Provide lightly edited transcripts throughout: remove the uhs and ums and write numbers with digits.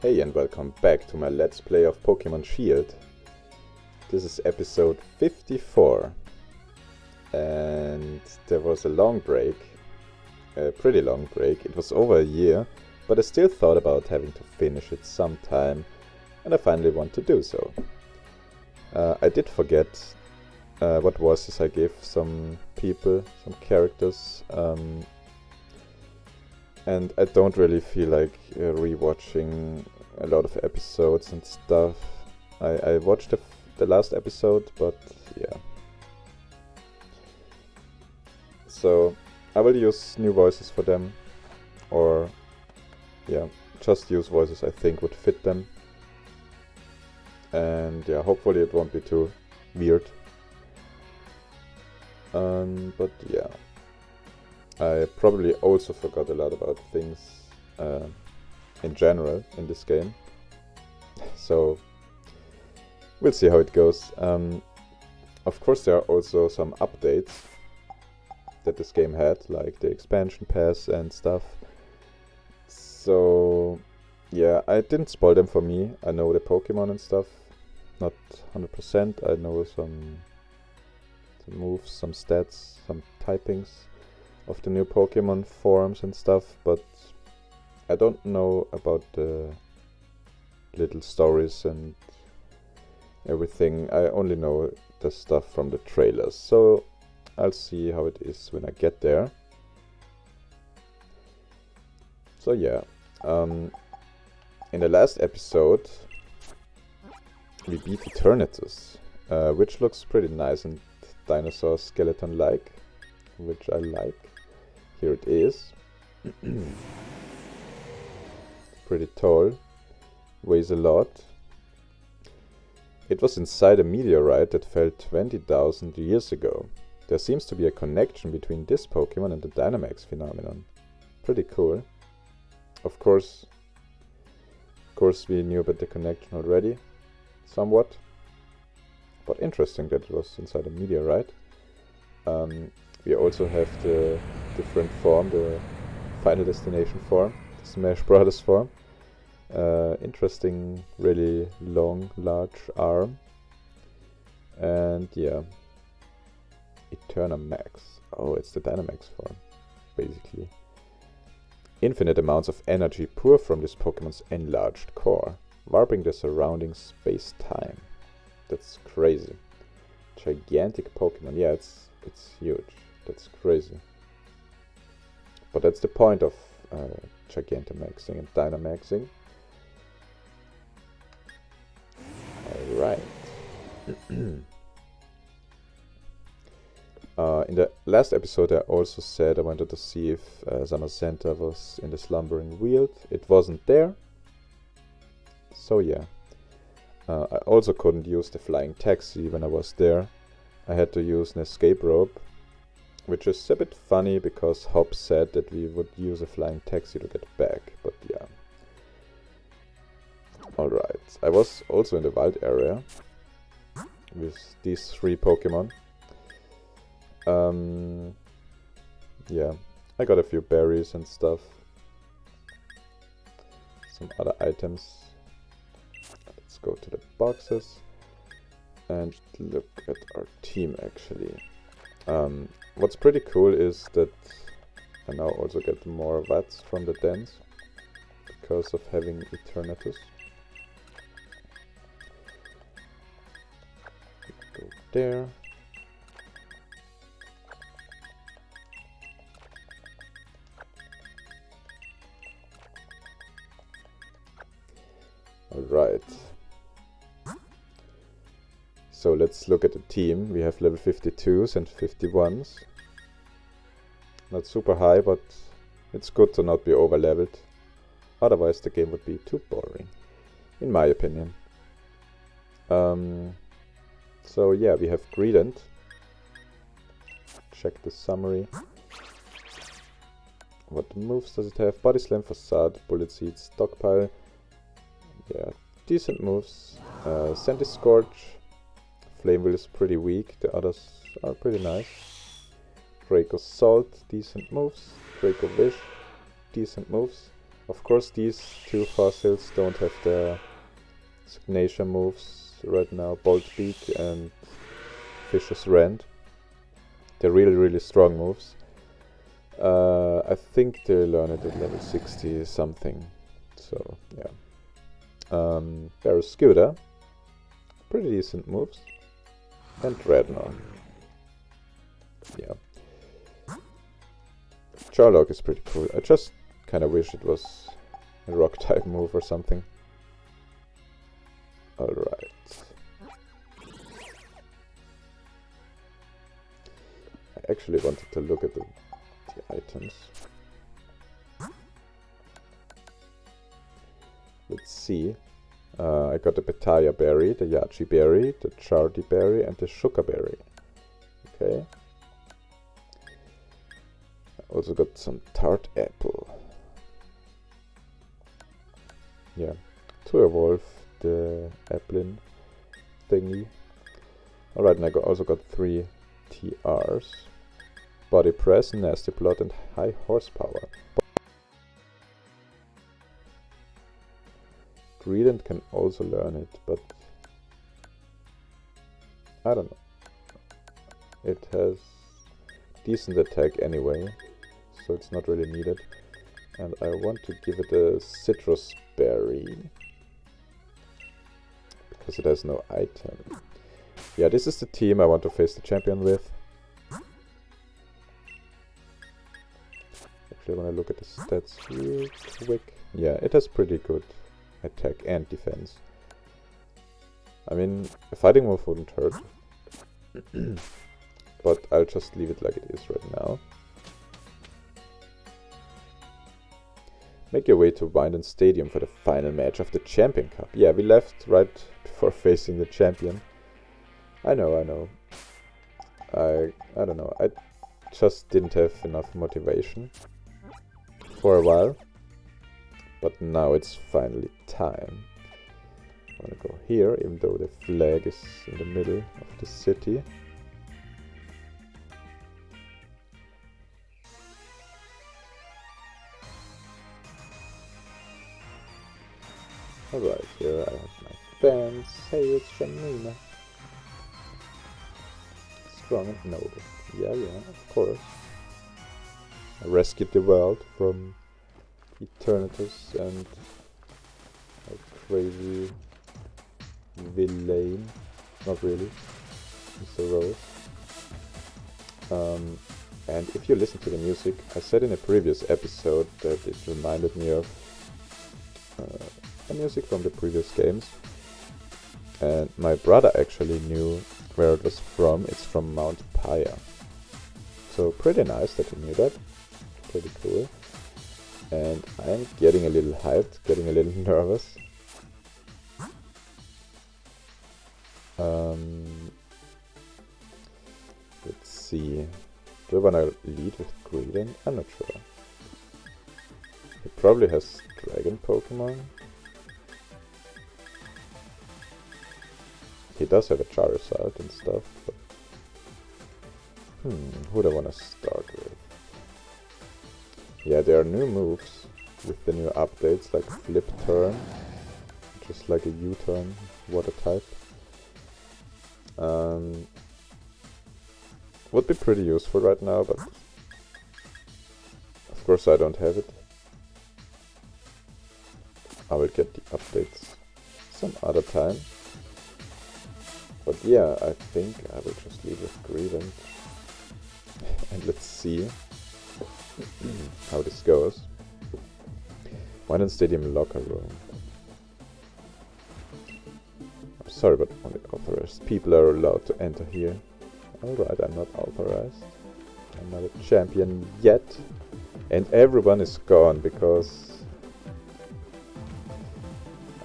Hey and welcome back to my Let's Play of Pokemon Shield. This is episode 54 and there was a long break, a pretty long break. It was over a year, but I still thought about having to finish it sometime and I finally want to do so. I did forget what voices I gave some people, some characters, and I don't really feel like rewatching a lot of episodes and stuff. I watched the last episode, but yeah. So I will use new voices for them, or yeah, just use voices I think would fit them. And yeah, hopefully it won't be too weird. But yeah. I probably also forgot a lot about things in general in this game. So we'll see how it goes. Of course there are also some updates that this game had, like the expansion pass and stuff. So yeah, I didn't spoil them for me. I know the Pokemon and stuff. Not 100%. I know some moves, some stats, some typings of the new Pokemon forms and stuff, but I don't know about the little stories and everything. I only know the stuff from the trailers, so I'll see how it is when I get there. So yeah, in the last episode we beat Eternatus, which looks pretty nice and dinosaur skeleton-like, which I like. Here it is. Pretty tall. Weighs a lot. It was inside a meteorite that fell 20,000 years ago. There seems to be a connection between this Pokemon and the Dynamax phenomenon. Pretty cool. Of course we knew about the connection already, somewhat. But interesting that it was inside a meteorite. We also have the different form, the Final Destination form, the Smash Brothers form. Interesting, really long, large arm. And yeah, Eternamax. Oh, it's the Dynamax form, basically. Infinite amounts of energy pour from this Pokemon's enlarged core, warping the surrounding space-time. That's crazy. Gigantic Pokemon. Yeah, it's huge. That's crazy. But that's the point of Gigantamaxing and Dynamaxing. Alright. In the last episode I also said I wanted to see if Zamazenta was in the Slumbering Weald. It wasn't there. So yeah. I also couldn't use the flying taxi when I was there. I had to use an escape rope, which is a bit funny because Hop said that we would use a flying taxi to get back, but yeah. Alright, I was also in the wild area with these three Pokemon. Yeah, I got a few berries and stuff. Some other items. Let's go to the boxes and look at our team actually. What's pretty cool is that I now also get more watts from the dance because of having Eternatus. Go there. Alright. So let's look at the team. We have level 52s and 51s. Not super high, but it's good to not be over leveled. Otherwise the game would be too boring, in my opinion. So yeah, we have Greedent. Check the summary. What moves does it have? Body Slam, Facade, Bullet Seed, Stockpile. Yeah, decent moves. Sandy Scorch. Flame Wheel is pretty weak, the others are pretty nice. Draco Salt, decent moves. Draco Wish, decent moves. Of course, these two fossils don't have their signature moves right now, Bolt Beak and Vicious Rend. They're really strong moves. I think they learn it at level 60 something. So yeah. Barraskewda, pretty decent moves. And Dreadnought. Yeah. Charlock is pretty cool. I just kind of wish it was a rock type move or something. Alright. I actually wanted to look at the items. Let's see. I got the Petaya berry, the Yachi berry, the Chardy berry, and the Shuka berry. Okay. I also got some tart apple. Yeah. To evolve the Applin thingy. Alright, and I also got 3 TRs. Body Press, Nasty Plot, and High Horsepower. Greedent can also learn it, but I don't know. It has decent attack anyway, so it's not really needed. And I want to give it a Citrus Berry, because it has no item. Yeah, this is the team I want to face the champion with. Actually, when I look at the stats real quick, yeah, it has pretty good attack and defense. I mean, a fighting move wouldn't hurt. But I'll just leave it like it is right now. Make your way to Winden Stadium for the final match of the Champion Cup. Yeah, we left right before facing the champion. I know. I don't know. I just didn't have enough motivation for a while. But now it's finally time. I'm gonna go here, even though the flag is in the middle of the city. Alright, here I have my fans. Hey, it's Shamina. Strong and noble. Yeah, of course. I rescued the world from Eternatus and a crazy villain. Not really. Mr. Rose. And if you listen to the music, I said in a previous episode that it reminded me of the music from the previous games. And my brother actually knew where it was from. It's from Mount Pyre. So pretty nice that he knew that. Pretty cool. And I'm getting a little hyped, getting a little nervous. Let's see. Do I want to lead with Greedent? I'm not sure. He probably has dragon Pokemon. He does have a Charizard and stuff, but who do I want to start with? Yeah, there are new moves with the new updates, like Flip Turn, just like a U-turn, water type. Would be pretty useful right now, but of course I don't have it. I will get the updates some other time. But yeah, I think I will just leave with Greedent. And let's see how this goes. Winden Stadium locker room. I'm sorry, but only authorized people are allowed to enter here. Alright, I'm not authorized. I'm not a champion yet. And everyone is gone because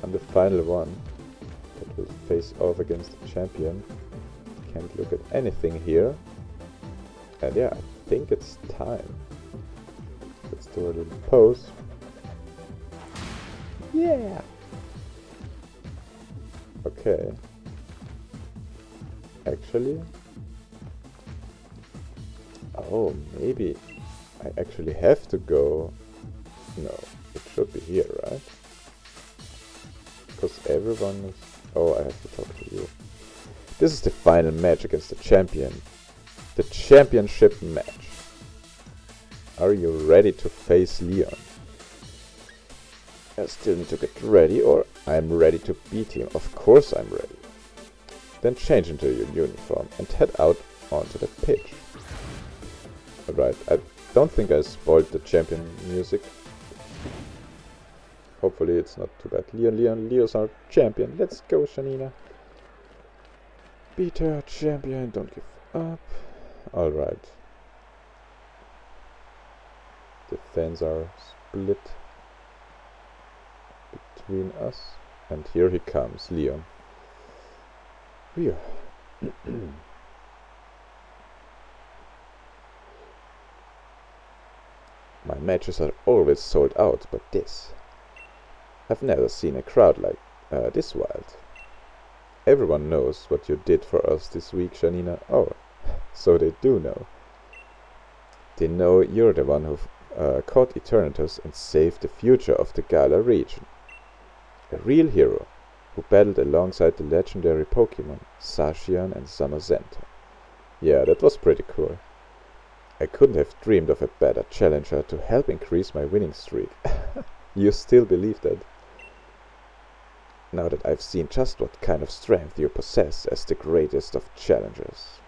I'm the final one that will face off against the champion. Can't look at anything here. And yeah, I think it's time. Let's do a little pose. Yeah! Okay. Actually... Oh, maybe I actually have to go... No, it should be here, right? Because everyone is... Oh, I have to talk to you. This is the final match against the champion. The championship match. Are you ready to face Leon? I still need to get ready, or I'm ready to beat him. Of course I'm ready. Then change into your uniform and head out onto the pitch. Alright, I don't think I spoiled the champion music. Hopefully it's not too bad. Leo's our champion. Let's go, Janina. Beat her, champion, don't give up. Alright. The fans are split between us. And here he comes, Leon. Phew. My matches are always sold out, but this... I've never seen a crowd like this wild. Everyone knows what you did for us this week, Janina. Oh, so they do know. They know you're the one who caught Eternatus and saved the future of the Galar region. A real hero who battled alongside the legendary Pokemon Zacian and Zamazenta. Yeah, that was pretty cool. I couldn't have dreamed of a better challenger to help increase my winning streak. You still believe that? Now that I've seen just what kind of strength you possess as the greatest of challengers.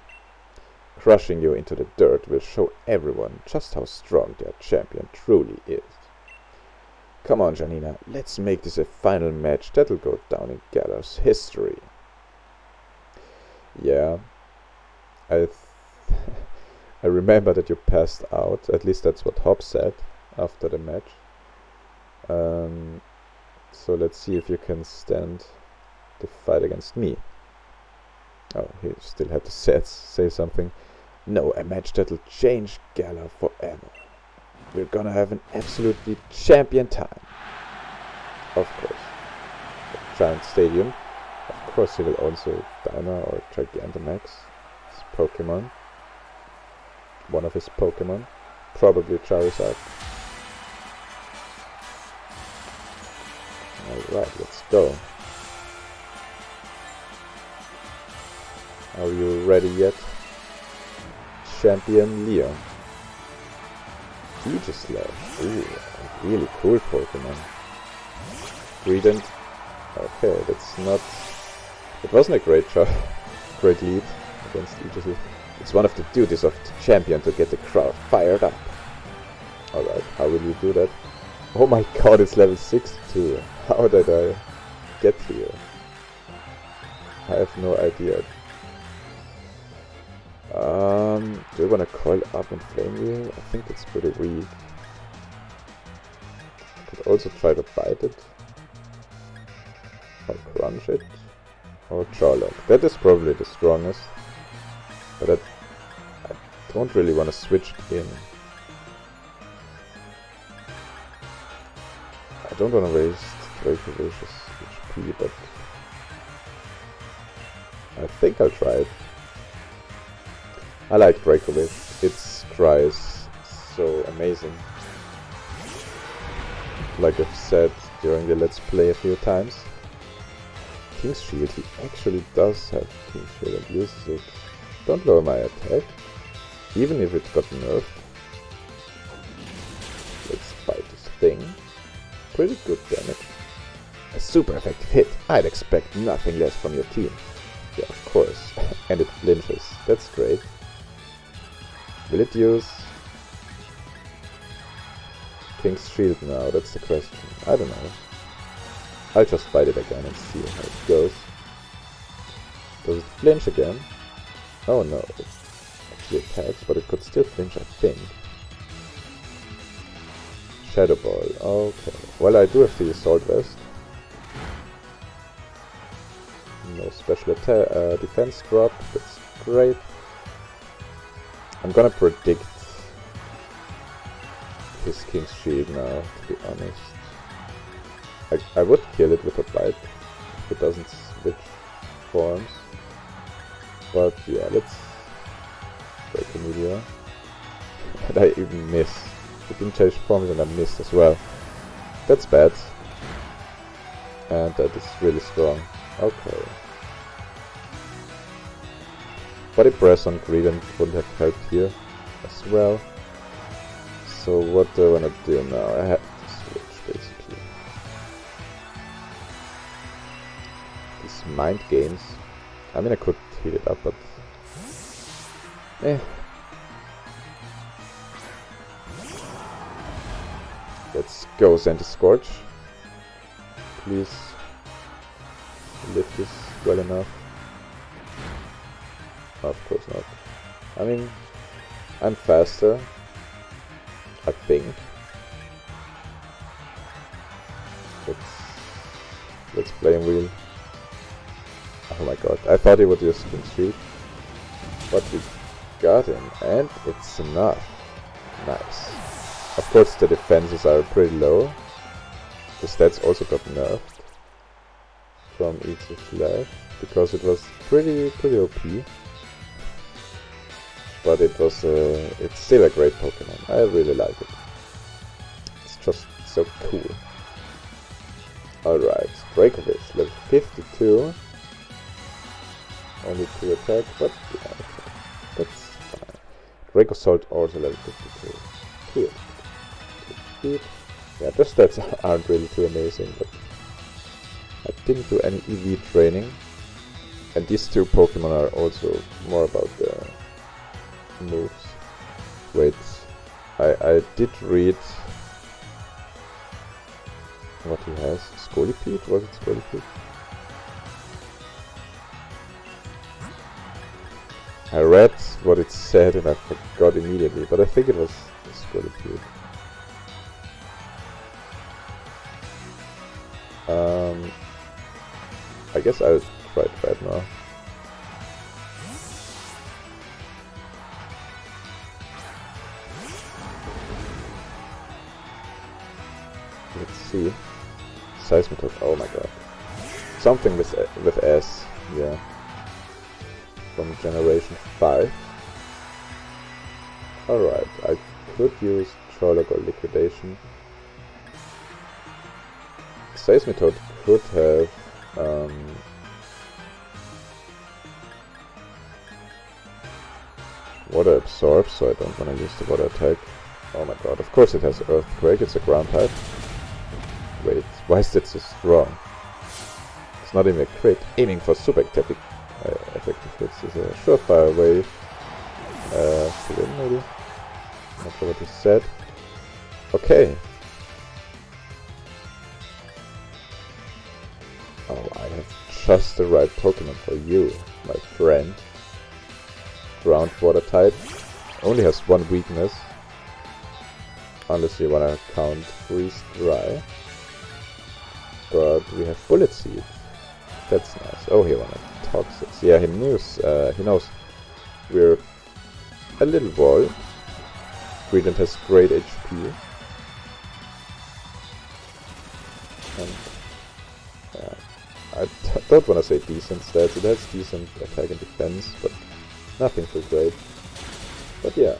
Crushing you into the dirt will show everyone just how strong their champion truly is. Come on, Janina, let's make this a final match that'll go down in Galar's history. Yeah, I remember that you passed out, at least that's what Hop said after the match. So let's see if you can stand the fight against me. Oh, he still had to say something. No, a match that'll change Galar forever. We're gonna have an absolutely champion time. Of course. A giant stadium. Of course he will also Dynamo or Gigantamax. His Pokemon. One of his Pokemon. Probably Charizard. Alright, let's go. Are you ready yet? Champion Leon. Aegislash. Ooh, a really cool Pokemon. Greedent. Okay, that's not... It wasn't a great lead against Aegislash. It's one of the duties of the champion to get the crowd fired up. Alright, how will you do that? Oh my god, it's level 62. How did I get here? I have no idea. Do you want to coil up and flame wheel? I think it's pretty weak. Could also try to bite it. Or crunch it. Or Charlock. That is probably the strongest. But I don't really want to switch it in. I don't want to waste Draco Vicious HP, but I think I'll try it. I like Dracovic. Its cry is so amazing. Like I've said during the Let's Play a few times. King's Shield, he actually does have King's Shield and uses it. Don't lower my attack, even if it got nerfed. Let's fight this thing. Pretty good damage. A super effective hit. I'd expect nothing less from your team. Yeah, of course. And it flinches. That's great. Will it use King's Shield now? That's the question. I don't know. I'll just fight it again and see how it goes. Does it flinch again? Oh no, it actually attacks, but it could still flinch, I think. Shadow Ball, okay. Well, I do have the Assault Vest. No special defense drop, that's great. I'm gonna predict his King's Shield now, to be honest. I would kill it with a bite if it doesn't switch forms. But yeah, let's break the meteor. And I even miss. It didn't change forms and I missed as well. That's bad. And that is really strong. Okay. Body press on Greedent would have helped here as well. So what do I wanna do now? I have to switch basically. These mind games. I mean I could heat it up, but Let's go Anti-Scorch. Please lift this well enough. Of course not. I mean, I'm faster, I think. Let's flame wheel. Oh my god, I thought he would use King Street, but we got him, and it's enough. Nice. Of course the defenses are pretty low. The stats also got nerfed from each left because it was pretty OP. But it's still a great Pokemon. I really like it. It's just so cool. Alright, Dracovish, level 52. Only 2 attack, but yeah, okay. That's fine. Dracozolt also level 52. Here. Yeah, the stats aren't really too amazing, but I didn't do any EV training. And these two Pokemon are also more about the moves. Wait, I did read what he has. Scolipede? Was it Scolipede? I read what it said and I forgot immediately, but I think it was Scolipede. I guess I'll try it right now. Let's see. Seismitoad. Oh my god. Something with S. Yeah. From Generation 5. Alright, I could use Trolloc or Liquidation. Seismitoad could have Water Absorb, so I don't want to use the Water attack. Oh my god, of course it has Earthquake, it's a ground type. Wait, why is that so strong? It's not even a crit. Aiming for super effective hits is a surefire way to win, maybe? Not sure what he said. Okay. Oh, I have just the right Pokemon for you, my friend. Ground Water type. Only has one weakness. Unless you wanna count Freeze Dry. But we have Bullet Seed. That's nice. Oh, he wanted Toxics. Yeah, he knows we're a little wall. Greedent has great HP. And I don't want to say decent stats. It has decent attack and defense, but nothing too great. But yeah,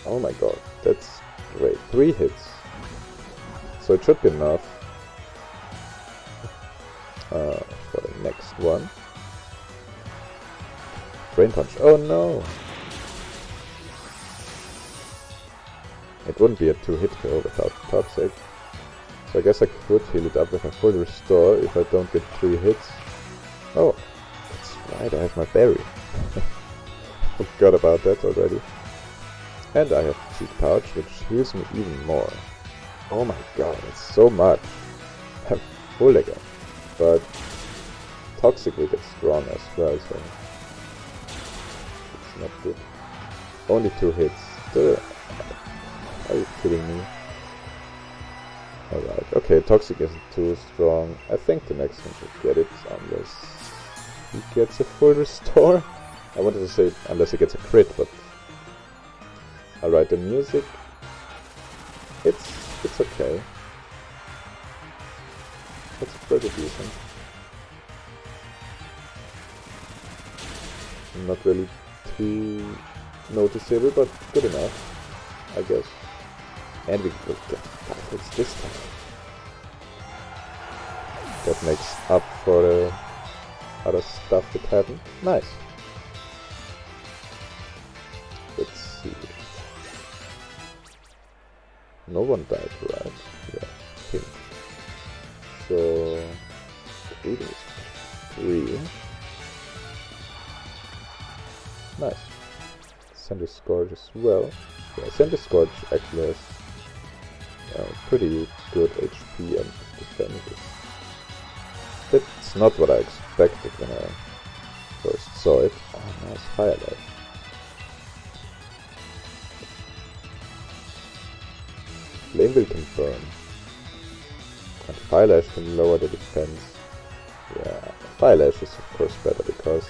oh my god, that's great. 3 hits. So it should be enough for the next one. Brain Punch. Oh no! It wouldn't be a 2-hit kill without Toxic. So I guess I could heal it up with a full restore if I don't get 3 hits. Oh, that's right, I have my berry. Forgot about that already. And I have Cheek Pouch, which heals me even more. Oh my god, it's so much. I'm full again. But Toxic will get strong as well, so it's not good. Only 2 hits. Are you kidding me? Alright, okay, Toxic isn't too strong. I think the next one should get it, unless he gets a full restore. I wanted to say unless he gets a crit, but... Alright, the music... It's okay. It's pretty decent. Not really too noticeable, but good enough, I guess. And we will get 5 hits this time. That makes up for the other stuff that happened. Nice. Let's see. No one died, right? Yeah, I think. So... Greeding is 3. Nice. Send a Scourge as well. Yeah, Send a Scourge actually has pretty good HP and defenses. That's not what I expected when I first saw it. Oh, nice Firelight. Flame Wheel can burn. And Firelash can lower the defense. Yeah, Firelash is of course better because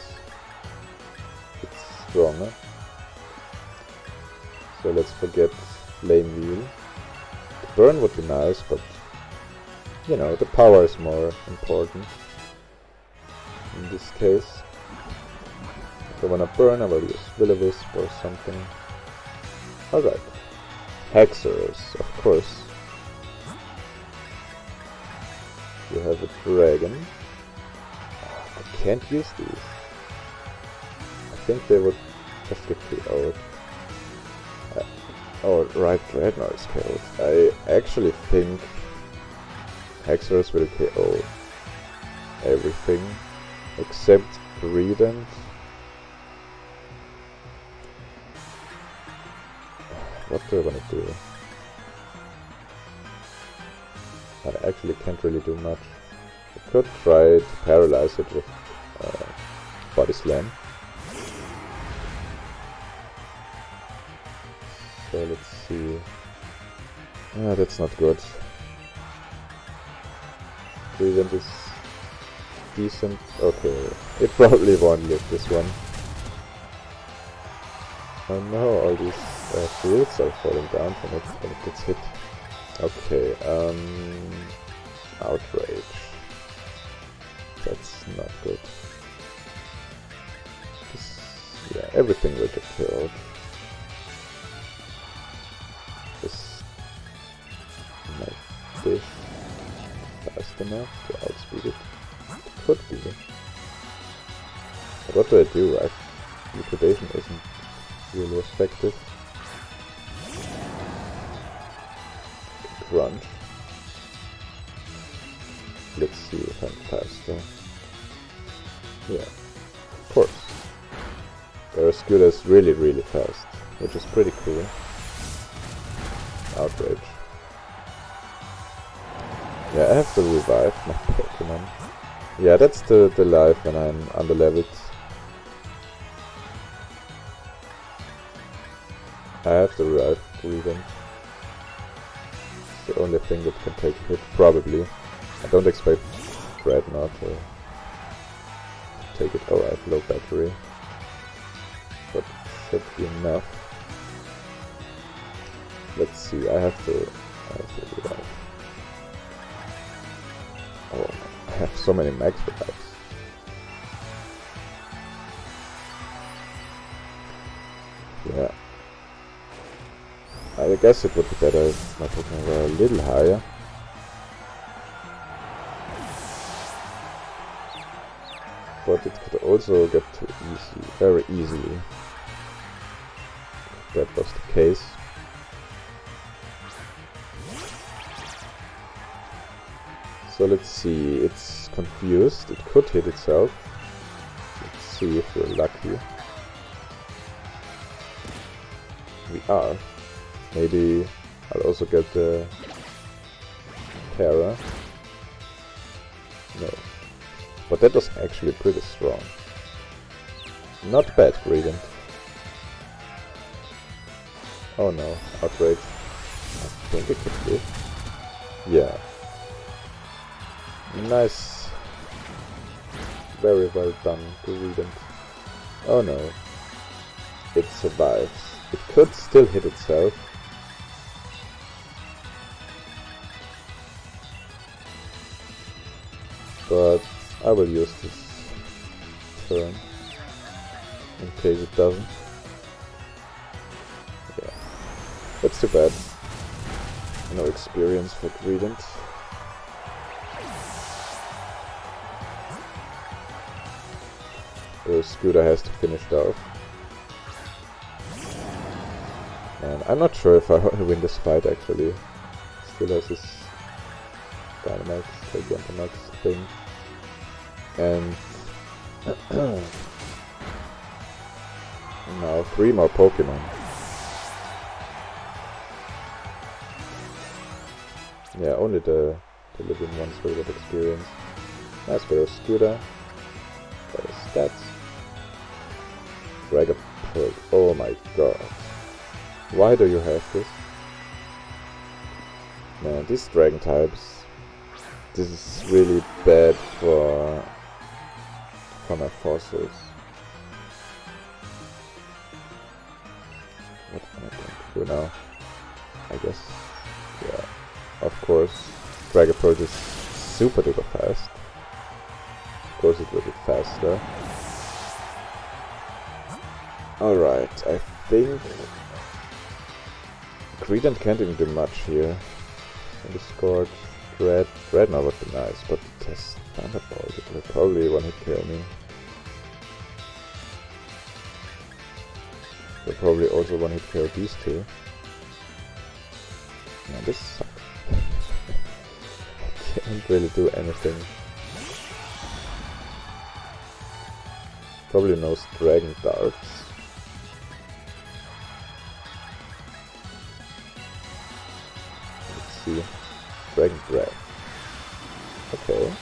it's stronger. So let's forget Flame Wheel. The burn would be nice, but you know, the power is more important in this case. If I wanna burn, I will use Will-O-Wisp or something. Alright. Hexers, of course. You have a dragon. I can't use these. I think they would just get KO'd. Oh, right, Dreadnought is KO'd. I actually think Hexers will KO everything except Greedent. What do I want to do? I actually can't really do much. I could try to paralyze it with Body Slam. So let's see. Ah, that's not good. Greedent is decent. Okay, it probably won't live this one. Oh no, all these fruits are falling down from it when it gets hit. Okay, Outrage. That's not good. Yeah, everything will get killed. Just make this fast enough to outspeed it. Could be. But what do I do? Liquidation isn't really effective. Crunch. Let's see if I'm faster. Yeah, of course. They're as good as really, really fast, which is pretty cool. Outrage. Yeah, I have to revive my Pokemon. Yeah, that's the life when I'm underleveled. I have to revive Greedent. It's the only thing that can take a hit, probably. I don't expect Dreadnought to take it. Oh, I have low battery. But it should be enough. Let's see, I have to revive. Oh, I have so many max revives. Yeah. I guess it would be better if my Pokemon were a little higher. But it could also get too easy, very easily. If that was the case. So let's see, it's confused, it could hit itself. Let's see if we're lucky. We are. Maybe I'll also get the Terra. No. But that was actually pretty strong. Not bad, Greedent. Oh no, Outrage. I think it could live. Yeah. Nice. Very well done, Greedent. Oh no. It survives. It could still hit itself. But I will use this turn in case it doesn't. Yeah, that's too bad. No experience for Greedent. So Scooter has to finish it off. And I'm not sure if I want to win this fight actually. Still has this Dynamax, Gigantamax thing. And now 3 more Pokemon. Yeah, only the living ones will get experience. Nice for Scooter. Better stats. Dragapult. Oh my god. Why do you have this? Man, these dragon types. This is really bad for my fossils. What am I going to do now? I guess. Yeah. Of course. Dragapult is super duper fast. Of course it will be faster. Alright, I think Greedent can't even do much here. And the Scorch, Dreadnought would be nice, but it has Thunderbolt. It will probably one-hit kill me. Will probably also one-hit kill these two. Yeah, this sucks. I can't really do anything. Probably no Dragon Darts. Dragon Breath. Okay.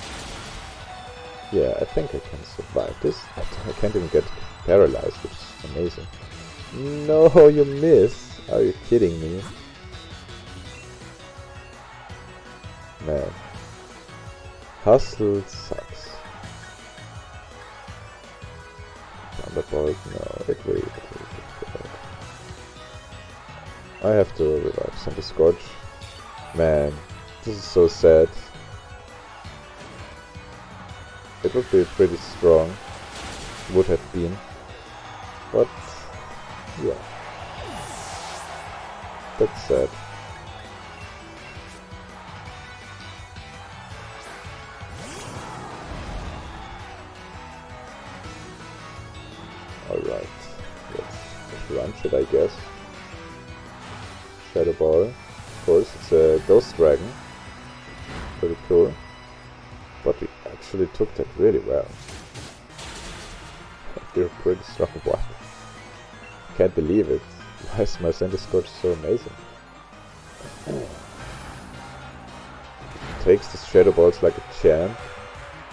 Yeah, I think I can survive this. I can't even get paralyzed, which is amazing. No, you miss! Are you kidding me? Man. Hustle sucks. Thunderbolt, no, it will. I have to revive Center Scorch. Man, this is so sad. It would be pretty strong. Would have been. But, yeah. That's sad. Alright. Let's launch it, I guess. Shadow Ball. Of course, it's a Ghost Dragon. Pretty cool. But we actually took that really well. They're pretty strong. What? Can't believe it. Why is my Center Scorch so amazing? Takes the Shadow Balls like a champ.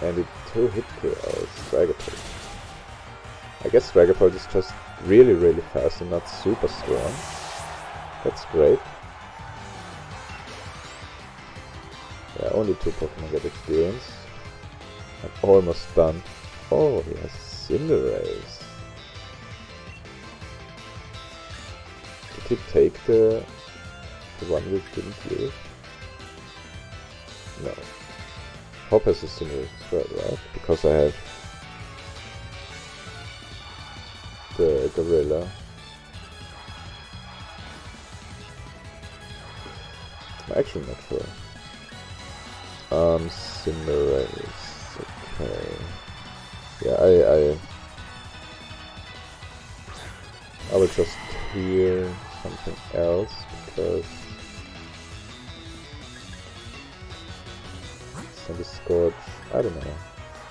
And it 2-hit kills Dragapult. I guess Dragapult is just really, really fast and not super strong. That's great. Yeah, only 2 Pokemon get experience. I'm almost done. Oh, he has Cinderace. Did he take the one we didn't use? No. Hop has a Cinderace as well, right? Because I have the Gorilla. I'm actually not sure. Cinderace. Okay. Yeah, I will just hear something else because Center Scorch. I don't know.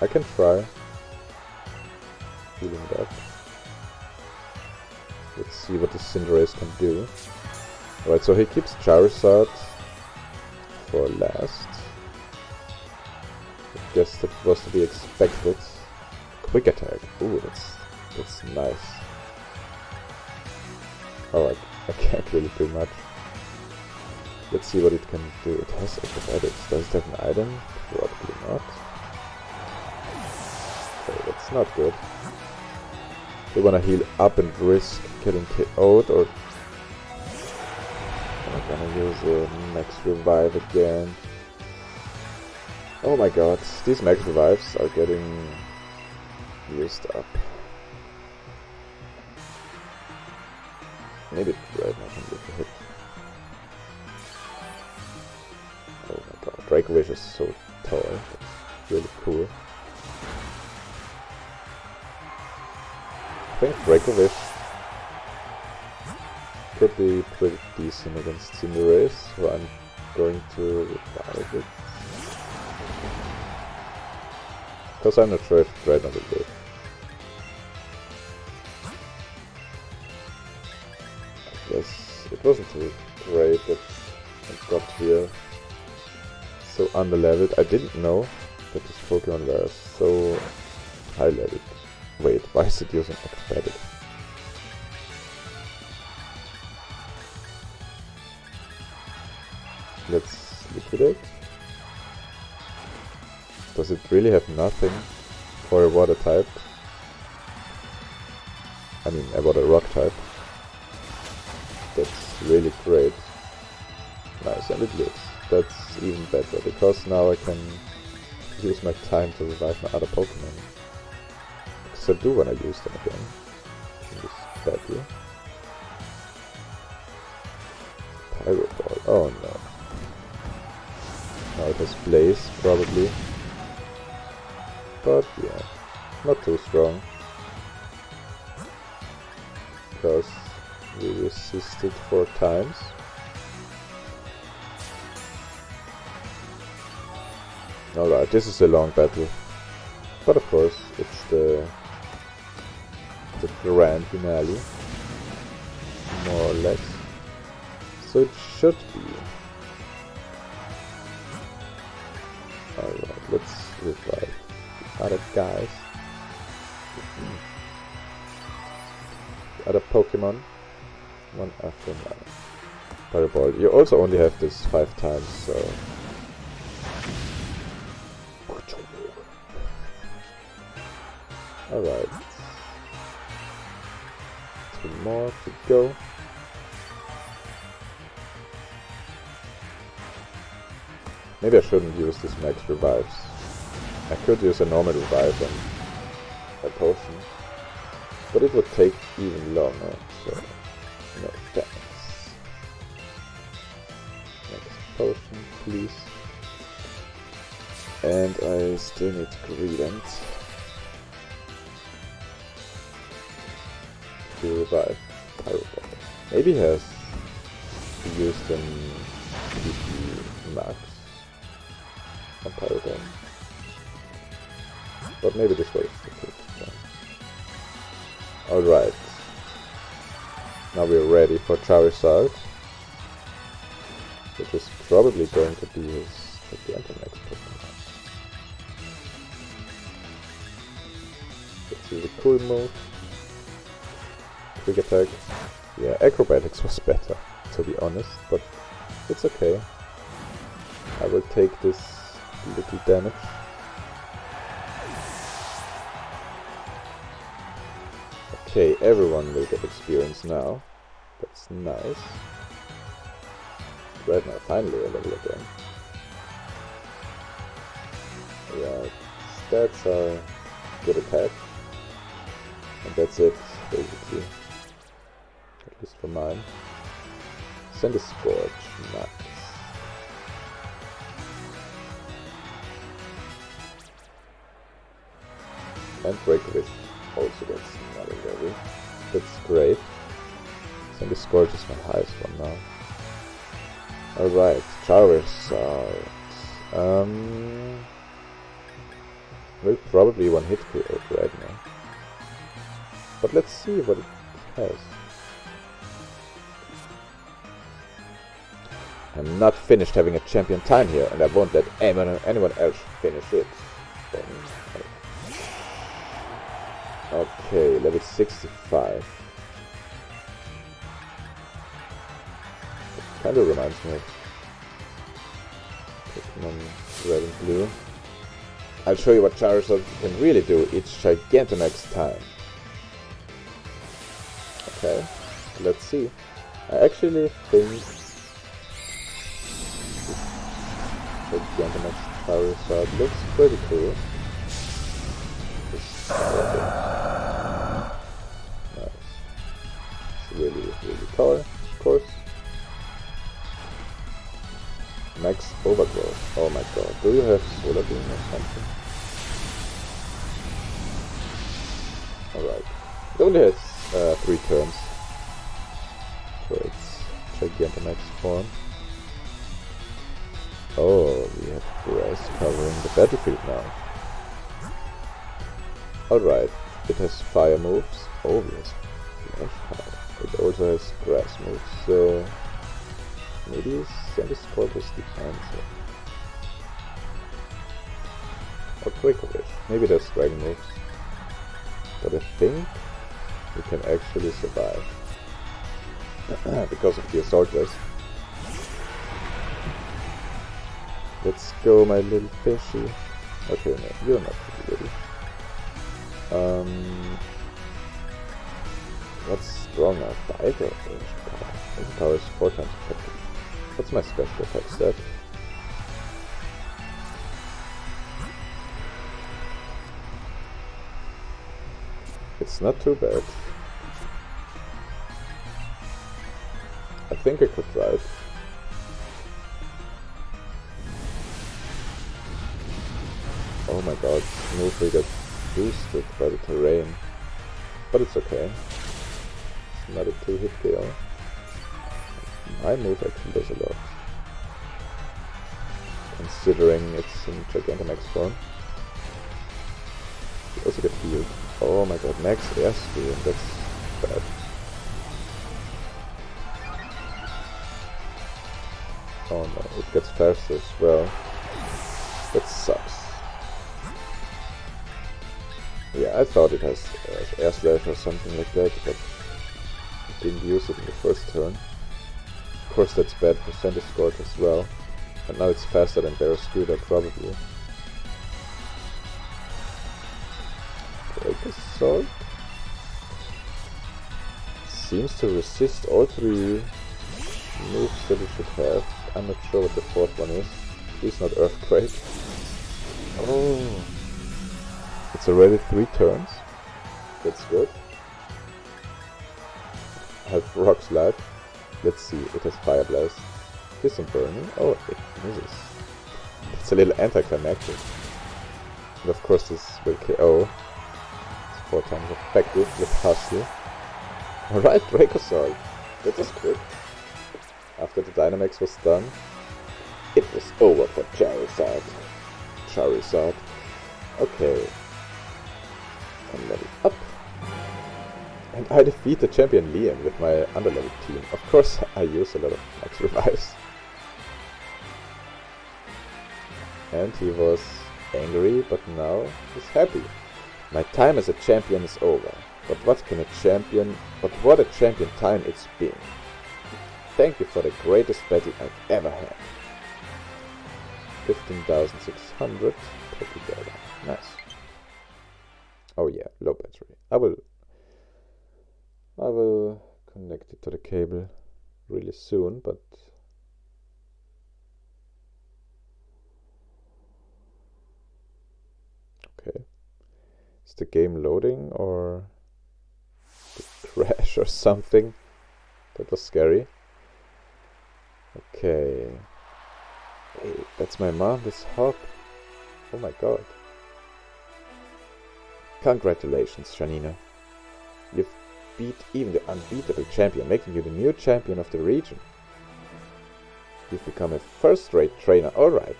I can try healing that. Let's see what the Cinderace can do. Alright, so he keeps Charizard for last. I guess that was to be expected. Quick attack. Ooh, that's nice. Alright, I can't really do much. Let's see what it can do. It has acrobatics. Does it have an item? Probably not. Okay, that's not good. They wanna heal up and risk getting KO'd, or I'm gonna use a Max Revive again. Oh my god, these Max Revives are getting used up. Maybe right now can get a hit. Oh my god, Draco Wish is so tall. That's really cool. think Breakovish could be pretty decent against Cinderace, so I'm going to revive it. Because I'm not sure if Dreadnought will live. I guess it wasn't too great that I got here so underleveled. I didn't know that this Pokemon were so high leveled. Wait, why is it using Acrobatic? Let's liquidate. Does it really have nothing for a water type? I mean, about a rock type. That's really great. Nice, and it lives. That's even better, because now I can use my time to revive my other Pokemon. Because I do want to use them again. In this battle. Pyro Ball. Oh no. Now it has Blaze, probably. But yeah, not too strong. Because we resisted 4 times. Alright, this is a long battle. But of course, it's the grand finale. More or less. So it should be. Alright, let's revive the other guys. The other Pokemon. One after another. Fireball. You also only have this 5 times, so... Alright. 2 more to go. Maybe I shouldn't use this max revives. I could use a normal revive and a potion. But it would take even longer, so no thanks. Next potion, please. And I still need Greedent to revive Pyro Ball. Maybe he has used an PP max on Pyro Ball. But maybe this way is the case. Alright. Now we're ready for Charizard. Which is probably going to be his gigantic next Pokemon. Let's see the cool move. Quick attack. Yeah, acrobatics was better, to be honest, but it's okay. I will take this little damage. Okay, everyone will get experience now. That's nice. Right now, finally a level again. Yeah, stats are good attack. And that's it, basically. At least for mine. Send a Scorch. Nice. And Breakovish also gets another level. That's great. Send a Scorch is my highest one now. Alright, Charizard. Will probably one hit create right now. But let's see what it has. I'm not finished having a champion time here, and I won't let anyone else finish it. Okay, level 65. It kinda reminds me of Pokemon Red and Blue. I'll show you what Charizard can really do each Gigantamax time. Okay, let's see. I actually think Gigantamax Charizard looks pretty cool. Nice. It's really tall, of course. Max Overgrowth. Oh my god, do you have Solar Beam or something? Alright, It only has 3 turns for its Gigantamax form. Oh, we have grass covering the battlefield now. Alright, it has fire moves. Oh, it has flash power. It also has grass moves, so maybe Sandiscorp is the answer. Or Quakewish. Maybe there's dragon moves. But I think we can actually survive. Because of the assault vest. Let's go, my little fishy. Okay, no, you're not really. What's stronger? Bite or ancient power? Ancient power is 4 times effective. What's my special attack stat? It's not too bad. I think I could try it. Oh my god, smoothly got boosted by the terrain. But it's okay. It's not a 2-hit KO. My move actually does a lot. Considering it's in Gigantamax form. You also get healed. Oh my god, max airspeed, that's bad. Oh no, it gets faster as well. That sucks. Yeah, I thought it has air slash or something like that, but I didn't use it in the first turn. Of course that's bad for Sandiscorp as well. And now it's faster than Barraskewda probably. Break Assault seems to resist all 3 moves that it should have. I'm not sure what the 4th one is. Please not Earthquake. Oh, it's already 3 turns. That's good. I have Rock Slide. Let's see, it has Fire Blast. Kiss and Burning. Oh, it misses. It's a little anticlimactic. And of course this will KO. It's 4 times effective with Hustle. Alright, Break Assault. That was quick. After the Dynamax was done, it was over for Charizard. Okay. And level up. And I defeat the champion Liam with my underleveled team. Of course, I use a lot of max revives. And he was angry, but now he's happy. My time as a champion is over. But what a champion time it's been. Thank you for the greatest battle I've ever had. 15,600 together. Nice. Oh yeah, low battery. I will connect it to the cable really soon, but okay. Is the game loading or did it crash or something? That was scary. Okay. Hey, that's my mom, this hop. Oh my god. Congratulations, Janina. You've beat even the unbeatable champion, making you the new champion of the region. You've become a first-rate trainer, alright.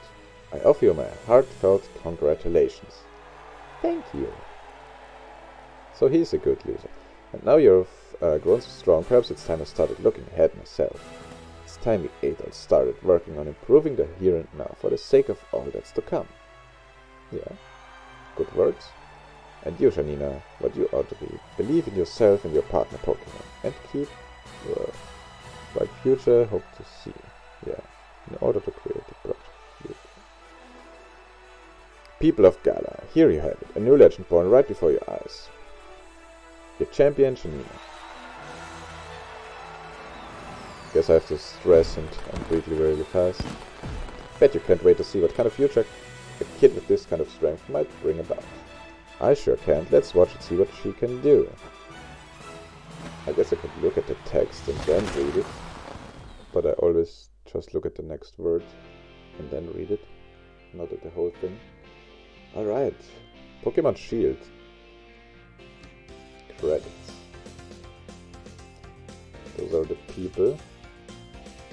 I offer you my heartfelt congratulations. Thank you. So he's a good loser. And now you've grown so strong, perhaps it's time I started looking ahead myself. It's time we Adol started working on improving the here and now for the sake of all that's to come. Yeah, good words. And you, Janina, what you ought to be. Believe in yourself and your partner Pokemon. And keep your bright future, hope to see. Yeah, in order to create the project. People of Galar, here you have it. A new legend born right before your eyes. Your champion, Janina. Guess I have to stress and read you really fast. Bet you can't wait to see what kind of future a kid with this kind of strength might bring about. I sure can't. Let's watch and see what she can do. I guess I could look at the text and then read it. But I always just look at the next word and then read it. Not at the whole thing. Alright. Pokemon Shield. credits. Those are the people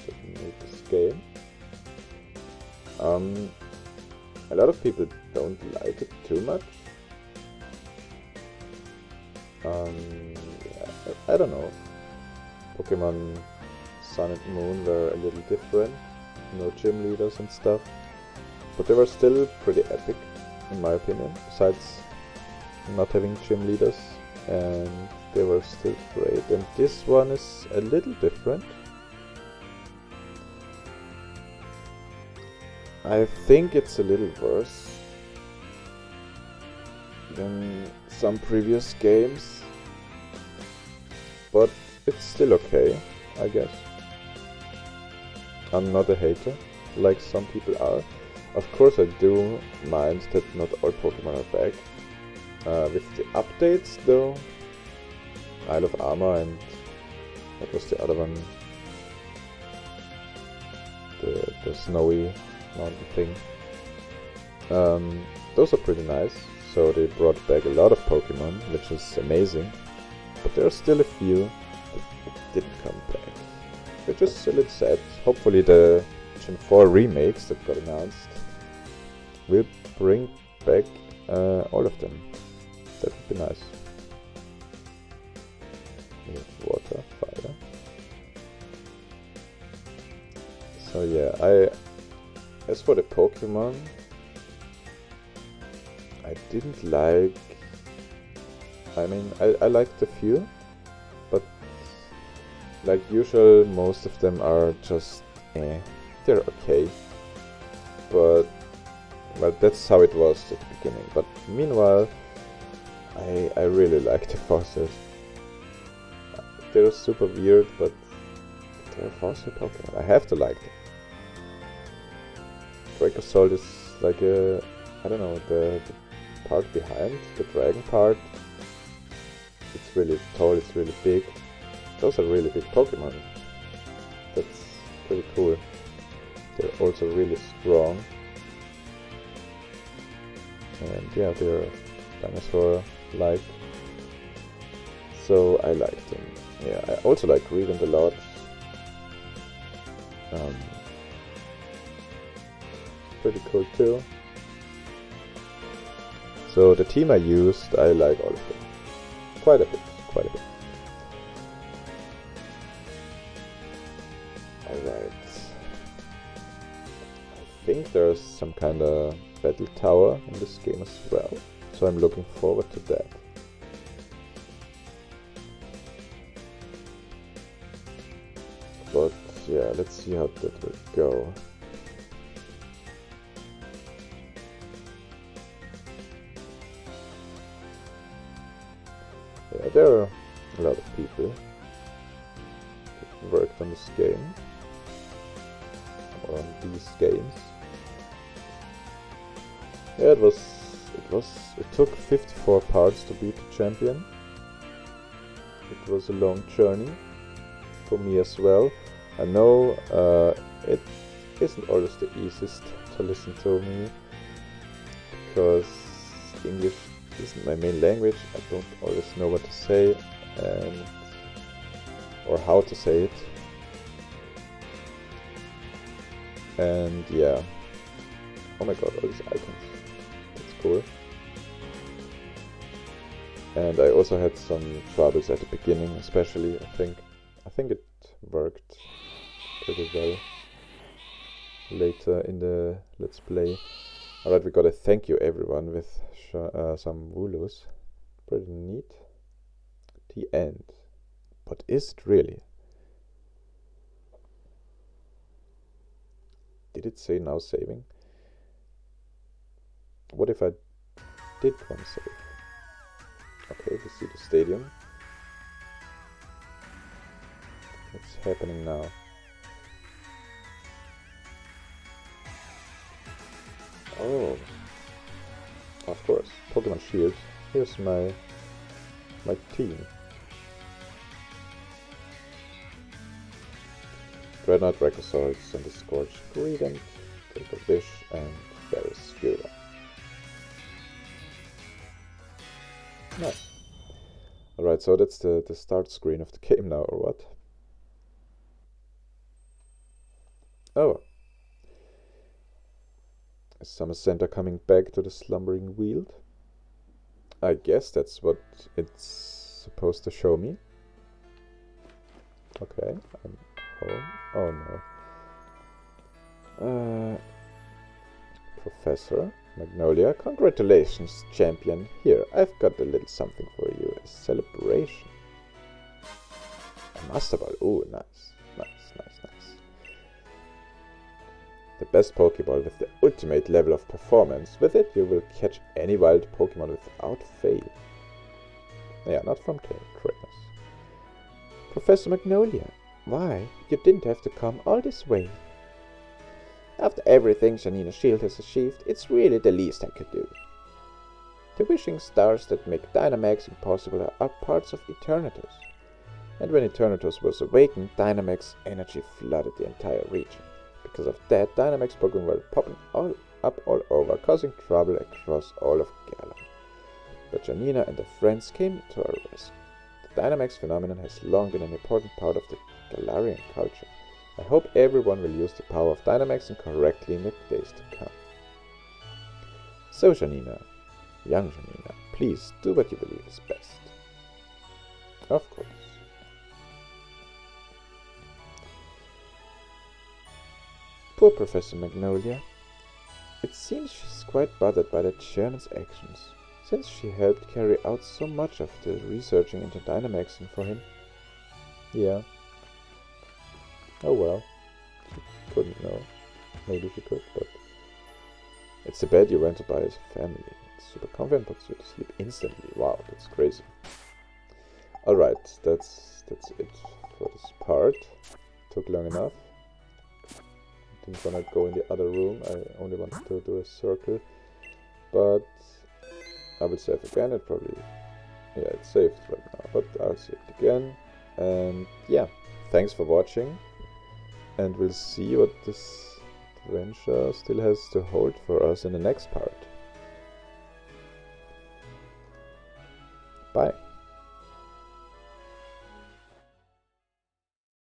that made this game. A lot of people don't like it too much. Yeah, I don't know. Pokemon Sun and Moon were a little different. No gym leaders and stuff. But they were still pretty epic, in my opinion. Besides not having gym leaders. And they were still great. And this one is a little different. I think it's a little worse than some previous games, but it's still okay, I guess. I'm not a hater, like some people are. Of course I do mind that not all Pokemon are back. With the updates though, Isle of Armor and what was the other one? The snowy mountain thing. Those are pretty nice. So they brought back a lot of Pokemon, which is amazing. But there are still a few that didn't come back, which is a little sad. Hopefully the Gen 4 remakes that got announced will bring back all of them. That would be nice. We have water, fire. So yeah, as for the Pokemon, I didn't like... I mean, I liked a few, but like usual, most of them are just they're okay. But, well, that's how it was at the beginning. But meanwhile, I really like the fossils. They're super weird, but they're fossil Pokemon. I have to like them. Dracozolt is like a... I don't know, the part behind, the dragon part. It's really tall, it's really big. Those are really big Pokemon. That's pretty cool. They're also really strong. And yeah, they're dinosaur-like. So I like them. Yeah, I also like Greedent a lot. Pretty cool too. So the team I used, I like all of them. Quite a bit. Alright. I think there's some kind of battle tower in this game as well. So I'm looking forward to that. But yeah, let's see how that will go. Yeah, there are a lot of people that worked on this game, or on these games. Yeah, it took 54 parts to beat the champion. It was a long journey for me as well. I know it isn't always the easiest to listen to me, because English isn't my main language. I don't always know what to say or how to say it. And yeah. Oh my god, all these icons. That's cool. And I also had some troubles at the beginning, especially. I think it worked pretty well later in the Let's Play. Alright, we got a thank you everyone with some Wooloos. Pretty neat. The end. But is it really? Did it say now saving? What if I did want to save? Okay, we see the stadium. What's happening now? Oh, of course, Pokemon Shield. Here's my team. Dreadnought, Dracozolt, and the Scorched Greedent, Draco Bish, and Barraskewda. Nice. Alright, so that's the start screen of the game now, or what? Oh. Is Summer Center coming back to the slumbering Weald? I guess that's what it's supposed to show me. Okay, I'm home. Oh no. Professor Magnolia, congratulations, champion. Here, I've got a little something for you. A celebration. A Master Ball. Ooh, nice. Nice. The best Pokeball with the ultimate level of performance. With it, you will catch any wild Pokemon without fail. Yeah, not from trainers. Professor Magnolia, why? You didn't have to come all this way. After everything Janina Shield has achieved, it's really the least I could do. The wishing stars that make Dynamax impossible are parts of Eternatus. And when Eternatus was awakened, Dynamax energy flooded the entire region. Because of that, Dynamax Pokemon were popping all over, causing trouble across all of Galar. But Janina and her friends came to our rescue. The Dynamax phenomenon has long been an important part of the Galarian culture. I hope everyone will use the power of Dynamaxing correctly in the days to come. So Janina, young Janina, please do what you believe is best. Of course. Poor Professor Magnolia. It seems she's quite bothered by the chairman's actions, since she helped carry out so much of the researching into Dynamaxing for him. Yeah. Oh well. She couldn't know. Maybe she could, but... It's a bed you went to buy as a family. It's super confident, puts you to sleep instantly. Wow, that's crazy. Alright, that's it for this part. Took long enough. Didn't want to go in the other room, I only wanted to do a circle. But I will save again, it probably... Yeah, it's saved right now, but I'll save it again. And yeah, thanks for watching. And we'll see what this adventure still has to hold for us in the next part. Bye.